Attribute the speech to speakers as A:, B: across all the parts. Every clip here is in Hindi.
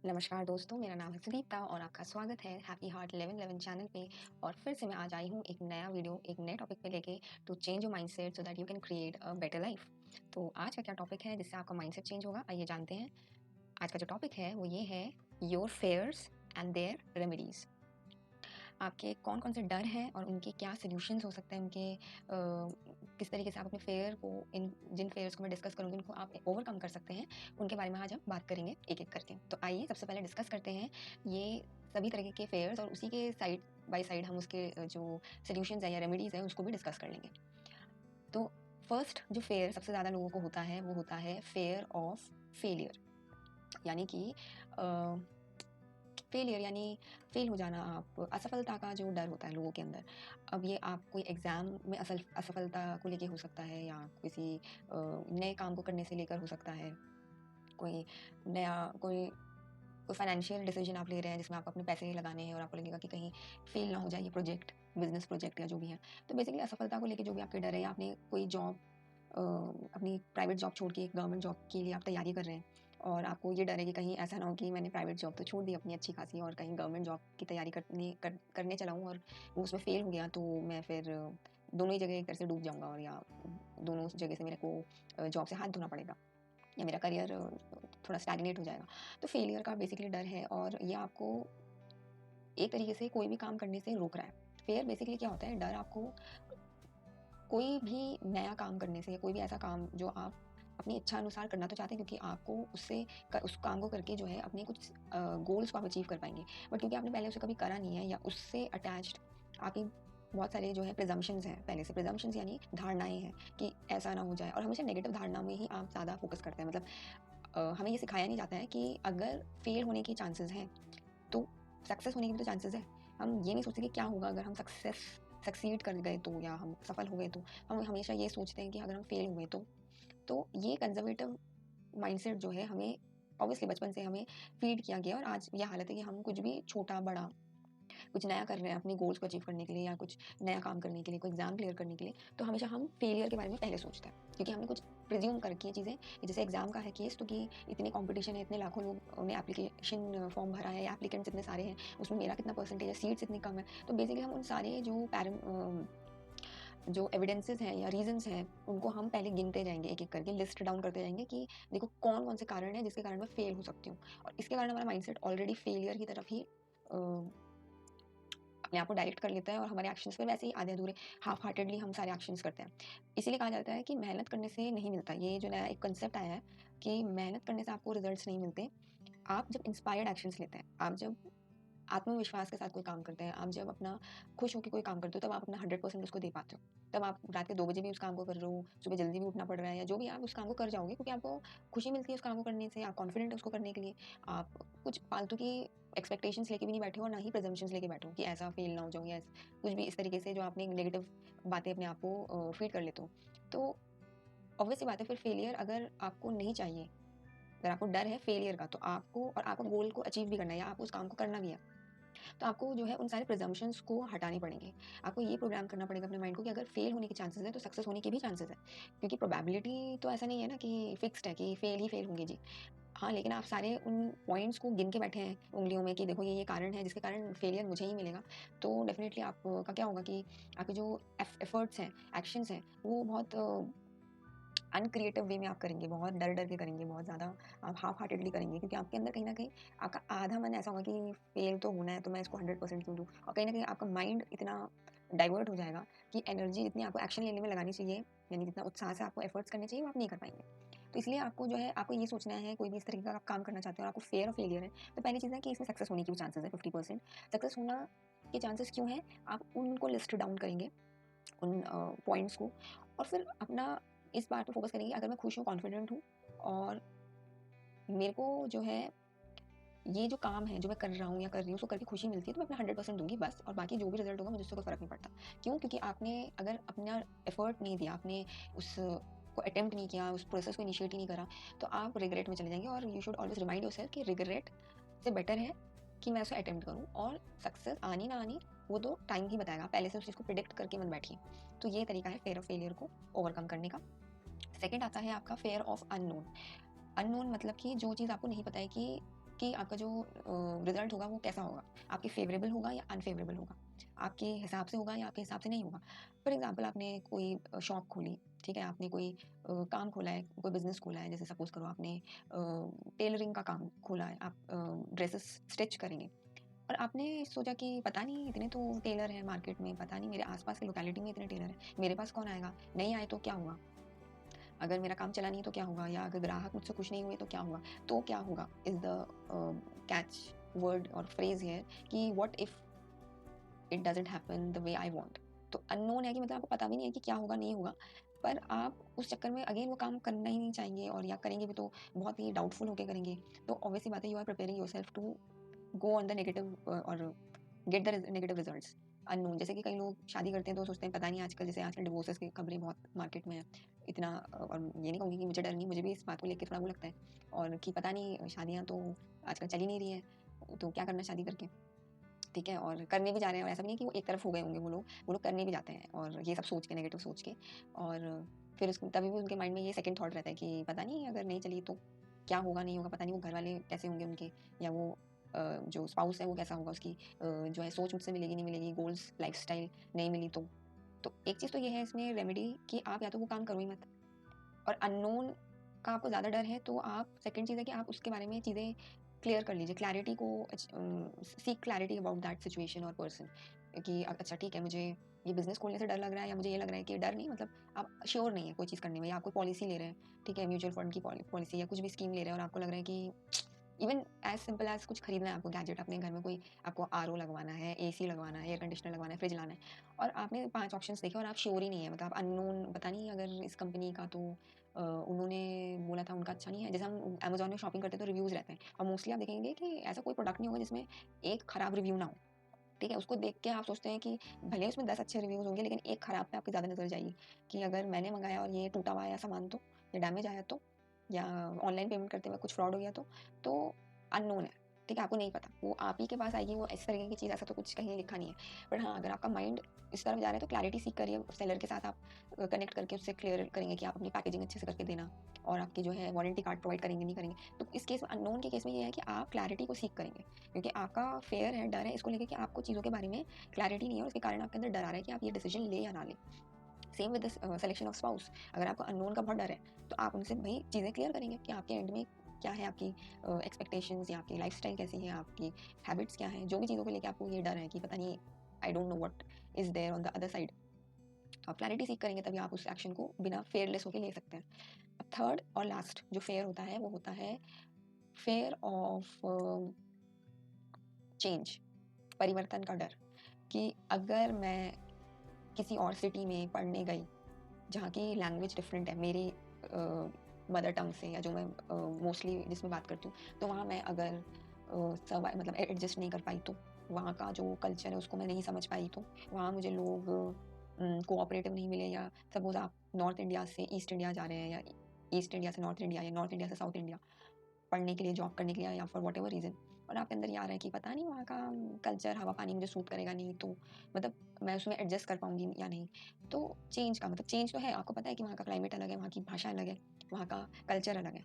A: नमस्कार दोस्तों, मेरा नाम है सुदीप्ता और आपका स्वागत है हैप्पी हार्ट 1111 चैनल पे। और फिर से मैं आज आई हूँ एक नया वीडियो, एक नए टॉपिक पे लेके to change your mindset so that you can create a better life. तो आज का क्या टॉपिक है जिससे आपका माइंडसेट चेंज होगा, आइए जानते हैं। आज का जो टॉपिक है वो ये है, your fears and their remedies. आपके कौन कौन से डर हैं और उनके क्या सोल्यूशंस हो सकते हैं, उनके किस तरीके से आप अपने फेयर को, इन जिन फेयर्स को मैं डिस्कस करूँगी उनको आप ओवरकम कर सकते हैं, उनके बारे में आज हम बात करेंगे एक एक करके। तो आइए सबसे पहले डिस्कस करते हैं ये सभी तरीके के फेयर्स और उसी के साइड बाय साइड हम उसके जो सोल्यूशंस हैं या रेमेडीज़ हैं उसको भी डिस्कस कर लेंगे। तो फर्स्ट जो फेयर सबसे ज़्यादा लोगों को होता है वो होता है फेयर ऑफ फेलियर, यानी कि फेलियर यानी फेल हो जाना, आप असफलता का जो डर होता है लोगों के अंदर। अब ये आप कोई एग्ज़ाम में असफलता को लेके हो सकता है, या किसी नए काम को करने से लेकर हो सकता है, कोई नया कोई कोई फाइनेंशियल डिसीजन आप ले रहे हैं जिसमें आपको अपने पैसे लगाने हैं और आपको लगेगा कि कहीं फेल ना हो जाए ये प्रोजेक्ट, बिजनेस प्रोजेक्ट या जो भी है। तो बेसिकली असफलता को लेके जो भी आपके डर है, या आपने कोई जॉब अपनी प्राइवेट जॉब छोड़ के एक गवर्नमेंट जॉब के लिए आप तैयारी कर रहे हैं और आपको ये डर है कि कहीं ऐसा ना हो कि मैंने प्राइवेट जॉब तो छोड़ दी अपनी अच्छी खासी और कहीं गवर्नमेंट जॉब की तैयारी करने चला हूँ और वो उसमें फेल हो गया, तो मैं फिर दोनों ही जगह एक तरह से डूब जाऊँगा, और या दोनों जगह से मेरे को जॉब से हाथ धोना पड़ेगा, या मेरा करियर थोड़ा स्टैग्नेट हो जाएगा। तो फेलियर का बेसिकली डर है और ये आपको एक तरीके से कोई भी काम करने से रोक रहा है। फेयर बेसिकली क्या होता है, डर आपको कोई भी नया काम करने से, या कोई भी ऐसा काम जो आप अपनी इच्छा अनुसार करना तो चाहते हैं, क्योंकि आपको उस काम को करके जो है अपने कुछ गोल्स को आप अचीव कर पाएंगे, बट क्योंकि आपने पहले उसे कभी करा नहीं है, या उससे अटैच्ड आपकी बहुत सारे जो है प्रिजम्पशंस हैं पहले से। प्रिजम्पशंस यानी धारणाएं हैं कि ऐसा ना हो जाए, और हमेशा नेगेटिव धारणा में ही आप ज़्यादा फोकस करते हैं। मतलब हमें ये सिखाया नहीं जाता है कि अगर फेल होने के चांसेस हैं तो सक्सेस होने के भी तो चांसेस है। हम ये नहीं सोचते कि क्या होगा अगर हम सक्सीड कर गए तो, या हम सफल हो गए तो। हम हमेशा ये सोचते हैं कि अगर हम फेल हुए तो ये कंजर्वेटिव माइंडसेट जो है हमें ऑब्वियसली बचपन से हमें फीड किया गया, और आज ये हालत है कि हम कुछ भी छोटा बड़ा कुछ नया कर रहे हैं अपनी गोल्स को अचीव करने के लिए, या कुछ नया काम करने के लिए, कोई एग्जाम क्लियर करने के लिए, तो हमेशा हम फेलियर के बारे में पहले सोचते हैं, क्योंकि हमने कुछ प्रिज्यूम करके ये चीज़ें, जैसे एग्जाम का है केस, तो कि इतने कंपटीशन है, इतने लाखों लोग ने एप्लीकेशन फॉर्म भरा है, एप्लीकेंट्स इतने सारे हैं, उसमें मेरा कितना परसेंटेज है, सीट्स इतनी कम है। तो बेसिकली हम उन सारे जो एविडेंसेस हैं या रीजंस हैं उनको हम पहले गिनते जाएंगे, एक एक करके लिस्ट डाउन करते जाएंगे कि देखो कौन कौन से कारण है जिसके कारण मैं फेल हो सकती हूँ। और इसके कारण हमारा माइंडसेट ऑलरेडी फेलियर की तरफ ही अपने आप को डायरेक्ट कर लेता है, और हमारे एक्शंस पर वैसे ही आधे अधूरे हाफ हार्टेडली हम सारे एक्शंस करते हैं। इसीलिए कहा जाता है कि मेहनत करने से नहीं मिलता। ये जो नया एक कंसेप्ट आया है कि मेहनत करने से आपको रिजल्ट्स नहीं मिलते। आप जब इंस्पायर्ड एक्शंस लेते हैं, आप जब आत्मविश्वास के साथ कोई काम करते हैं, आप जब अपना खुश होकर कोई काम करते हो, तब आप अपना 100% उसको दे पाते हो। तब आप रात के 2 बजे भी उस काम को कर रहे हो, सुबह जल्दी भी उठना पड़ रहा है, या जो भी आप उस काम को कर जाओगे, क्योंकि आपको खुशी मिलती है उस काम को करने से, आप कॉन्फिडेंट हो उसको करने के लिए। आप कुछ फालतू की एक्सपेक्टेशंस लेके भी नहीं बैठे हो, और ना ही प्रिजम्पशंस लेके बैठे हो कि ऐसा फेल ना हो जाऊँ, या कुछ भी इस तरीके से जो आपने नेगेटिव बातें अपने आप को फीड कर लेते हो। तो ऑब्वियस सी बात है, फिर फेलियर अगर आपको नहीं चाहिए, अगर आपको डर है फेलियर का, तो आपको और आपको गोल को अचीव भी करना है, या आपको उस काम को करना भी है, तो आपको जो है उन सारे प्रिजम्पशंस को हटाने पड़ेंगे। आपको ये प्रोग्राम करना पड़ेगा अपने माइंड को कि अगर फेल होने के चांसेस हैं तो सक्सेस होने के भी चांसेस हैं, क्योंकि प्रोबेबिलिटी तो ऐसा नहीं है ना कि फिक्स्ड है कि फेल ही फेल होंगे जी। हाँ, लेकिन आप सारे उन पॉइंट्स को गिन के बैठे हैं उंगलियों में कि देखो ये कारण है जिसके कारण फेलियर मुझे ही मिलेगा, तो डेफिनेटली आपका क्या होगा कि आपके जो एफर्ट्स हैं, एक्शंस हैं, वो बहुत अनक्रिएटिव वे में आप करेंगे, बहुत डर-डर के करेंगे, बहुत ज़्यादा आप हाफ हार्टेडली करेंगे, क्योंकि आपके अंदर कहीं न कहीं आपका आधा मन ऐसा होगा कि फेल तो होना है, तो मैं इसको 100% क्यों दूँ? और कहीं न कहीं आपका माइंड इतना डाइवर्ट हो जाएगा कि एनर्जी जितनी आपको एक्शन लेने में लगानी चाहिए, यानी जितना उत्साह से आपको एफर्ट्स करने चाहिए, वो आप नहीं कर पाएँगे। तो इसलिए आपको जो है, आपको ये सोचना है, कोई भी इस तरीके का आप काम करना चाहते हो और आपको फ़ियर ऑफ फेलियर है, तो पहली चीज़ है कि इसमें सक्सेस होने की भी चांसेस है 50%। सक्सेस होना के चांसेस क्यों हैं? आप उनको लिस्ट डाउन करेंगे, उन पॉइंट्स को, और फिर अपना इस बात पे फोकस करेंगे, अगर मैं खुश हूँ, कॉन्फिडेंट हूँ, और मेरे को जो है ये जो काम है जो मैं कर रहा हूँ या कर रही हूँ उसको करके खुशी मिलती है, तो मैं अपना 100% दूंगी बस, और बाकी जो भी रिजल्ट होगा मुझे उससे कोई फर्क नहीं पड़ता। क्यों? क्योंकि आपने अगर अपना एफर्ट नहीं दिया, आपने उस को अटेम्प्ट नहीं किया, उस प्रोसेस को इनिशिएट ही नहीं करा, तो आप रिग्रेट में चले जाएंगे। और you should always remind yourself कि रिग्रेट से बेटर है कि मैं उसे अटेम्प्ट करूँ, और सक्सेस आनी ना आनी वो तो टाइम ही बताएगा। पहले से उस चीज़ को प्रिडिक्ट करके मत बैठिए। तो ये तरीका है फेयर ऑफ फेलियर को ओवरकम करने का। सेकंड आता है आपका फेयर ऑफ अननोन। अननोन मतलब कि जो चीज़ आपको नहीं पता है कि कि आपका जो रिजल्ट होगा वो कैसा होगा, आपके फेवरेबल होगा या अनफेवरेबल होगा, आपके हिसाब से होगा या आपके हिसाब से नहीं होगा। फॉर एग्जाम्पल आपने कोई शॉप खोली, ठीक है, आपने कोई काम खोला है, कोई बिजनेस खोला है, जैसे सपोज करो आपने टेलरिंग का काम खोला है, आप ड्रेसेस स्टिच करेंगे और आपने सोचा कि पता नहीं इतने तो टेलर हैं मार्केट में, पता नहीं मेरे आसपास की लोकेलिटी में इतने टेलर हैं, मेरे पास कौन आएगा, नहीं आए तो क्या हुआ, अगर मेरा काम चला नहीं तो क्या होगा, या अगर ग्राहक मुझसे खुश नहीं हुए तो क्या होगा, तो क्या होगा इज द कैच वर्ड और फ्रेज हियर कि what if it doesn't happen the way I want. तो अननोन है कि मतलब आपको पता भी नहीं है कि क्या होगा नहीं होगा, पर आप उस चक्कर में अगेन वो काम करना ही नहीं चाहेंगे, और या करेंगे भी तो बहुत ही डाउटफुल होकर करेंगे। तो ऑब्वियसली बात है, you are preparing yourself to go on the negative और get the negative results. Unknown, जैसे कि कई लोग शादी करते हैं तो सोचते हैं पता नहीं, आजकल जैसे आजकल डिवोर्सेस की खबरें बहुत मार्केट में है इतना, और ये नहीं कहूँगी कि मुझे डर नहीं, मुझे भी इस बात को लेकर थोड़ा वो लगता है, और कि पता नहीं शादियाँ तो आजकल चल ही नहीं रही है, तो क्या करना शादी करके, ठीक है, और करने भी जा रहे हैं, और ऐसा भी नहीं कि वो एक तरफ हो गए होंगे, वो लोग करने भी जाते हैं, और ये सब सोच के, नेगेटिव सोच के, और फिर उस तभी भी उनके माइंड में ये सेकंड थॉट रहता है कि पता नहीं अगर नहीं चली तो क्या होगा नहीं होगा, पता नहीं वो घर वाले कैसे होंगे उनके, या वो जो स्पाउस है वो कैसा होगा, उसकी जो है सोच मुझसे मिलेगी नहीं मिलेगी, गोल्स लाइफस्टाइल नहीं मिली तो एक चीज़ तो ये है इसमें रेमेडी कि आप या तो वो काम करो ही मत, और अननोन का आपको ज़्यादा डर है तो आप, सेकंड चीज़ है कि आप उसके बारे में चीज़ें क्लियर कर लीजिए, क्लैरिटी को seek clarity about that situation और पर्सन, कि अच्छा ठीक है, मुझे ये बिजनेस खोलने से डर लग रहा है, या मुझे ये लग रहा है कि डर नहीं, मतलब आप श्योर नहीं है कोई चीज़ करने में, या आप कोई पॉलिसी ले रहे हैं, ठीक है, म्यूचुअल फंड की पॉलिसी या कुछ भी स्कीम ले रहे हैं, और आपको लग रहा है कि इवन एज सिंपल एज कुछ खरीदना है आपको, गैजेट अपने घर में कोई, आपको आरओ लगवाना है, एसी लगवाना है, एयर कंडीशनर लगवाना है, फ्रिज लाना है, और आपने 5 ऑप्शंस देखे और आप श्योर ही नहीं है, मतलब आप अननोन, पता नहीं अगर इस कंपनी का तो उन्होंने बोला था उनका अच्छा नहीं है, जैसे हम अमेज़न में शॉपिंग करते हैं तो रिव्यूज़ रहते हैं, और मोस्टली आप देखेंगे कि ऐसा कोई प्रोडक्ट नहीं होगा जिसमें एक खराब रिव्यू ना हो, ठीक है, उसको देख के आप सोचते हैं कि भले उसमें 10 अच्छे रिव्यूज़ होंगे, लेकिन एक खराब पे आपकी ज़्यादा नज़र जाएगी, कि अगर मैंने मंगाया और ये टूटा हुआ आया सामान तो, या डैमेज आया तो, या ऑनलाइन पेमेंट करते वक़्त कुछ फ्रॉड हो गया तो अननोन है, ठीक है, आपको नहीं पता, वो आप ही के पास आएगी, वो इस तरीके की चीज़, ऐसा तो कुछ कहीं लिखा नहीं है। बट हाँ, अगर आपका माइंड इस तरफ जा रहा है तो क्लैरिटी सीक करिए, सेलर के साथ आप कनेक्ट करके उससे क्लियर करेंगे कि आप अपनी पैकेजिंग अच्छे से करके देना, और आपकी जो है वारंटी कार्ड प्रोवाइड करेंगे नहीं करेंगे। तो इस केस में, अननोन के केस में ये है कि आप क्लैरिटी को सीक करेंगे, क्योंकि आपका फेयर है, डर है इसको लेके कि आपको चीज़ों के बारे में क्लैरिटी नहीं है, और उसके कारण आपके अंदर डर आ रहा है कि आप ये डिसीजन ले या ना लें। Same with the selection of spouse, अगर आपको अननोन का बहुत डर है तो आप उनसे भाई चीज़ें क्लियर करेंगे कि आपके एंड में क्या है, आपकी एक्सपेक्टेशंस या आपकी लाइफस्टाइल कैसी है, आपकी हैबिट्स क्या हैं, जो भी चीज़ों को लेके आपको ये डर है कि पता नहीं, I don't know what is there on the other side, आप क्लैरिटी सीख करेंगे तभी आप उस एक्शन को बिना फेयरलेस होकर ले सकते हैं। अब थर्ड और लास्ट जो फेयर होता है वो होता है फेयर ऑफ चेंज, परिवर्तन का डर, कि अगर मैं किसी और सिटी में पढ़ने गई जहाँ की लैंग्वेज डिफरेंट है मेरी मदर टंग से, या जो मैं मोस्टली जिसमें बात करती हूँ, तो वहाँ मैं अगर मतलब एडजस्ट नहीं कर पाई, तो वहाँ का जो कल्चर है उसको मैं नहीं समझ पाई, तो वहाँ मुझे लोग कोऑपरेटिव नहीं मिले, या सपोज आप नॉर्थ इंडिया से ईस्ट इंडिया जा रहे हैं, या ईस्ट इंडिया से नॉर्थ इंडिया, या नॉर्थ इंडिया से साउथ इंडिया पढ़ने के लिए, जॉब करने के लिए, या फॉर वट एवर रीज़न, और आपके अंदर ये आ रहा है कि पता नहीं वहाँ का कल्चर, हवा पानी मुझे सूट करेगा नहीं, तो मतलब मैं उसमें एडजस्ट कर पाऊँगी या नहीं। तो चेंज का मतलब, चेंज तो है, आपको पता है कि वहाँ का क्लाइमेट अलग है, वहाँ की भाषा अलग है, वहाँ का कल्चर अलग है,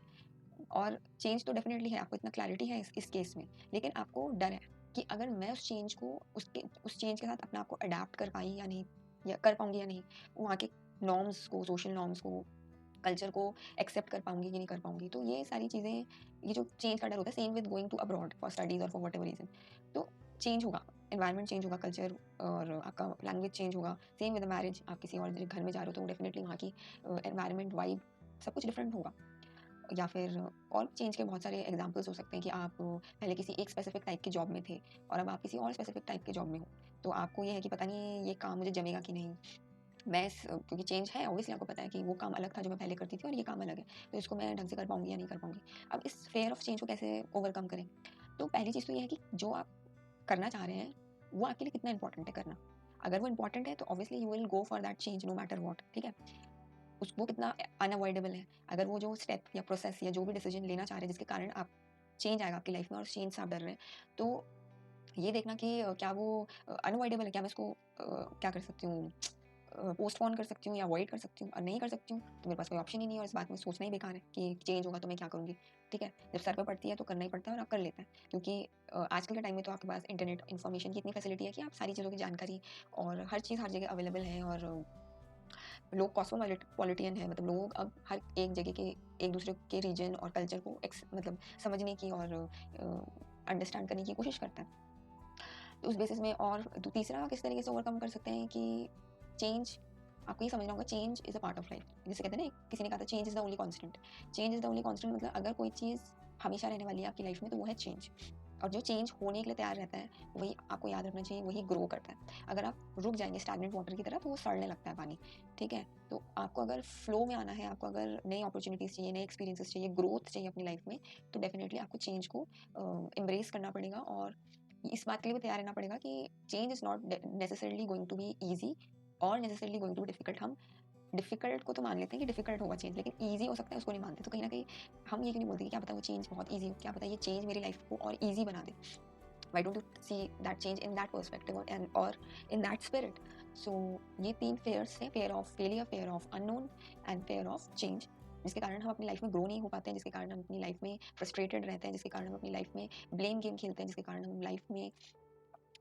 A: और चेंज तो डेफ़िनेटली है, आपको इतना क्लैरिटी है इस केस में, लेकिन आपको डर है कि अगर मैं उस चेंज को, उस चेंज के साथ अपने आप को अडैप्ट कर पाई या नहीं, या कर पाऊँगी या नहीं, वहाँ के नॉर्म्स को, सोशल नॉर्म्स को, कल्चर को एक्सेप्ट कर पाऊँगी कि नहीं कर पाऊँगी। तो ये सारी चीज़ें, ये जो चेंज का डर होता है, same with going to abroad for studies और फॉर व्हाटएवर रीज़न। तो चेंज होगा, एनवायरनमेंट चेंज होगा, कल्चर और आपका लैंग्वेज चेंज होगा। सेम विद मैरिज, आप किसी और घर में जा रहे हो तो डेफिनिटली वहाँ की एनवायरनमेंट, वाइब, सब कुछ डिफरेंट होगा। या फिर और चेंज के बहुत सारे एग्जांपल्स हो सकते हैं कि आप पहले किसी एक स्पेसिफिक टाइप की जॉब में थे और अब आप किसी और स्पेसिफिक टाइप की जॉब में हो। तो आपको ये है कि पता नहीं ये काम मुझे जमेगा कि नहीं। क्योंकि चेंज है, ऑब्वियसली आपको पता है कि वो काम अलग था जो मैं पहले करती थी और ये काम अलग है, तो इसको मैं ढंग से कर पाऊंगी या नहीं कर पाऊंगी। अब इस फेयर ऑफ चेंज को कैसे ओवरकम करें? तो पहली चीज़ तो ये है कि जो आप करना चाह रहे हैं वो आपके लिए कितना इंपॉर्टेंट है करना। अगर वो इंपॉर्टेंट है तो obviously you will go for that change no matter what, ठीक है। वो कितना अनअवॉइडेबल है, अगर वो जो स्टेप या प्रोसेस या जो भी डिसीजन लेना चाह रहे हैं जिसके कारण आप चेंज आएगा आपकी लाइफ में और चेंज से आप डर रहे हैं, तो ये देखना कि क्या वो अनअवॉइडेबल है, क्या मैं इसको क्या कर सकती हूँ, पोस्टपोन कर सकती हूँ या अवॉइड कर सकती हूँ, और नहीं कर सकती हूँ तो मेरे पास कोई ऑप्शन ही नहीं है और इस बात में सोचना ही बेकार है कि चेंज होगा तो मैं क्या करूँगी, ठीक है। जब सर पे पड़ती है तो करना ही पड़ता है और आप कर लेते हैं, क्योंकि आजकल के टाइम में तो आपके पास इंटरनेट इन्फॉर्मेशन की इतनी फैसिलिटी है कि आप सारी चीज़ों की जानकारी और हर चीज़ हर जगह अवेलेबल है। और लोग कॉस्मोपॉलिटियन है, मतलब लोग अब हर एक जगह के एक दूसरे के रीजन और कल्चर को मतलब समझने की और अंडरस्टैंड करने की कोशिश करता है। तो उस बेसिस में और तो तीसरा किस तरीके से ओवरकम कर सकते हैं कि चेंज, आपको ये समझना होगा change is a part of life. जैसे कहते हैं ना, किसी ने कहा था change is the only constant. Change is the only constant मतलब अगर कोई चीज़ हमेशा रहने वाली है आपकी लाइफ में तो वो है चेंज। और जो चेंज होने के लिए तैयार रहता है वही आपको याद रखना चाहिए, वही ग्रो करता है। अगर आप रुक जाएंगे स्टैग्नेंट वाटर की तरह तो वो सड़ने लगता है पानी, ठीक है। तो आपको अगर फ्लो में आना है, आपको अगर नई अपॉर्चुनिटीज़ चाहिए, नए एक्सपीरियंसेस चाहिए, ग्रोथ चाहिए अपनी लाइफ में, तो डेफिनेटली आपको चेंज को एम्ब्रेस करना पड़ेगा। और इस बात के लिए भी तैयार रहना पड़ेगा कि change is not necessarily going to be easy और necessarily going to be difficult. हम डिफिकल्ट को तो मान लेते हैं कि डिफिकल्ट होगा चेंज, लेकिन ईजी हो सकता है उसको नहीं मानते। तो कहीं ना कहीं हम ये क्यों नहीं बोलते कि क्या पता वो चेंज बहुत ईजी हो, क्या पता ये चेंज मेरी लाइफ को और ईजी बना दे। Why don't you see that change in that perspective or in that spirit? So ये 3 fears हैं, fear of failure, fear of unknown and fear of change, जिसके कारण हम अपनी लाइफ में ग्रो नहीं हो पाते हैं, जिसके कारण हम अपनी लाइफ में फ्रस्ट्रेटेड रहते हैं, जिसके कारण हम अपनी लाइफ में ब्लेम गेम खेलते हैं, जिसके कारण हम लाइफ में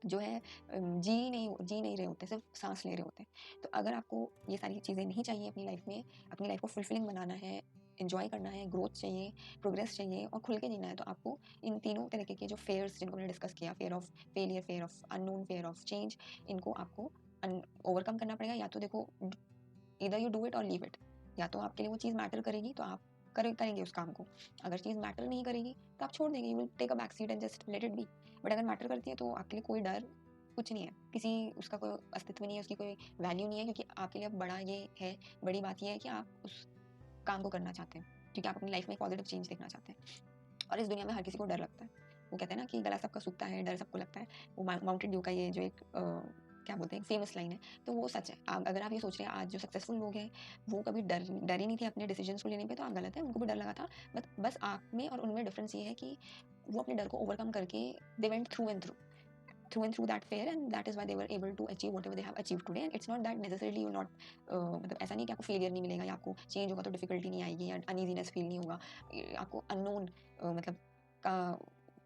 A: जो है जी नहीं रहे होते, सिर्फ सांस ले रहे होते हैं। तो अगर आपको ये सारी चीज़ें नहीं चाहिए अपनी लाइफ में, अपनी लाइफ को फुलफिलिंग बनाना है, एंजॉय करना है, ग्रोथ चाहिए, प्रोग्रेस चाहिए और खुल के जीना है, तो आपको इन तीनों तरीके के जो फेयर्स जिनको मैंने डिस्कस किया, fair of failure, fair of unknown, fair of change, इनको आपको ओवरकम करना पड़ेगा। या तो देखो, इधर यू डू इट और लीव इट। या तो आपके लिए वो चीज़ मैटर करेगी तो आप करेंगे उस काम को, अगर चीज़ मैटर नहीं करेगी तो आप छोड़ देंगे, you will take a back seat and just let it be. But अगर मैटर करती है तो आपके लिए कोई डर कुछ नहीं है, किसी उसका कोई अस्तित्व नहीं है, उसकी कोई वैल्यू नहीं है, क्योंकि आपके लिए अब बड़ा ये है, बड़ी बात ये है कि आप उस काम को करना चाहते हैं, क्योंकि आप अपनी लाइफ में पॉजिटिव चेंज देखना चाहते हैं। और इस दुनिया में हर किसी को डर लगता है। वो कहते हैं ना कि गला सबका सूखता है, डर सबको लगता है। वो माउंटेन ड्यू का ये जो एक क्या बोलते हैं, फेमस लाइन है, तो वो सच है। अगर आप ये सोच रहे हैं आज जो सक्सेसफुल लोग हैं वो कभी डर ही नहीं थे अपने डिसीजंस को लेने पे, तो आप गलत है। उनको भी डर लगा था, बस आप में और उनमें डिफरेंस ये है कि वो अपने डर को ओवरकम करके they went through and through that fear, and that is why they were able to achieve whatever they have achieved today. And it's not that necessarily you not मतलब ऐसा नहीं कि आपको फेलियर नहीं मिलेगा या आपको चेंज होगा तो डिफिकल्टी नहीं आएगी या अनईजीनेस फील नहीं होगा, आपको अननोन मतलब का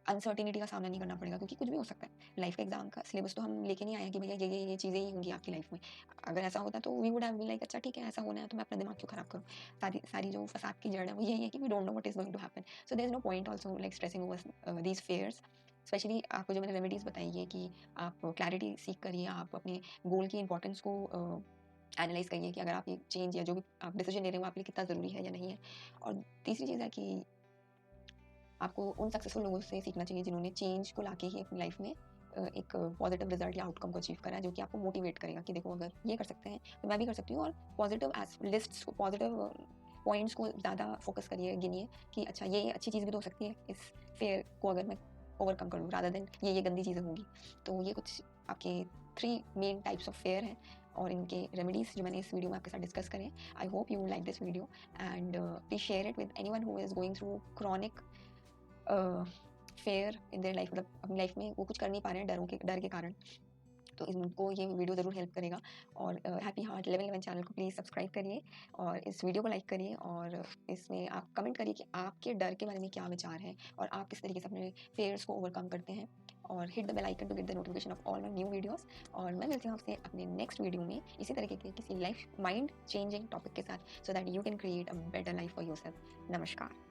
A: अनसर्टिनिटी का सामना नहीं करना पड़ेगा, क्योंकि कुछ भी हो सकता है। लाइफ का एग्जाम का सिलेबस तो हम लेके नहीं आए हैं कि भैया ये चीज़ें ही होंगी आपकी लाइफ में। अगर ऐसा होता तो we would have been like अच्छा ठीक है ऐसा होना है तो मैं अपना दिमाग क्यों खराब करूँ। सारी सारी जो फसाद की जड़ है वो यही है कि we don't know what is going to happen. So there is no point also like stressing over these fears. Specially आपको जो मैंने रेमेडीज़ बताई है कि आप क्लैरिटी सीख करिए, आप अपने गोल की इंपॉर्टेंस को एनालाइज करिए कि अगर आप ये चेंज या जो भी आप डिसीजन ले रहे हो आपके लिए कितना ज़रूरी है या नहीं है। और तीसरी चीज़ है कि आपको उन सक्सेसफुल लोगों से सीखना चाहिए जिन्होंने चेंज को लाके ही अपनी लाइफ में एक पॉजिटिव रिजल्ट या आउटकम को अचीव करा है, जो कि आपको मोटिवेट करेगा कि देखो अगर ये कर सकते हैं तो मैं भी कर सकती हूँ। और पॉजिटिव लिस्ट्स को, पॉजिटिव पॉइंट्स को ज़्यादा फोकस करिए, गिनिए कि अच्छा ये अच्छी चीज़ भी तो हो सकती है इस फेयर को अगर मैं ओवरकम कर लूँ, रादर देन ये गंदी चीज़ें होंगी। तो ये कुछ आपके 3 मेन टाइप्स ऑफ फेयर हैं और इनके रेमेडीज़ जो मैंने इस वीडियो में आपके साथ डिस्कस करें। I hope you like this video and please share it with anyone who is going through chronic fair in their life, मतलब अपनी लाइफ में वो कुछ कर नहीं पा रहे हैं डर के कारण। तो इनको ये वीडियो ज़रूर हेल्प करेगा। और हैप्पी हार्ट 1111 चैनल को प्लीज़ सब्सक्राइब करिए और इस वीडियो को लाइक करिए और इसमें आप कमेंट करिए कि आपके डर के बारे में क्या विचार है और आप किस तरीके से अपने फेयर्स को ओवरकम करते हैं। और hit the bell icon to get the notification of all my new videos. और मैं मिलती हूँ आपसे अपने नेक्स्ट वीडियो में इसी तरीके के किसी लाइफ माइंड चेंजिंग टॉपिक के साथ, सो that you can create a better life for yourself. नमस्कार।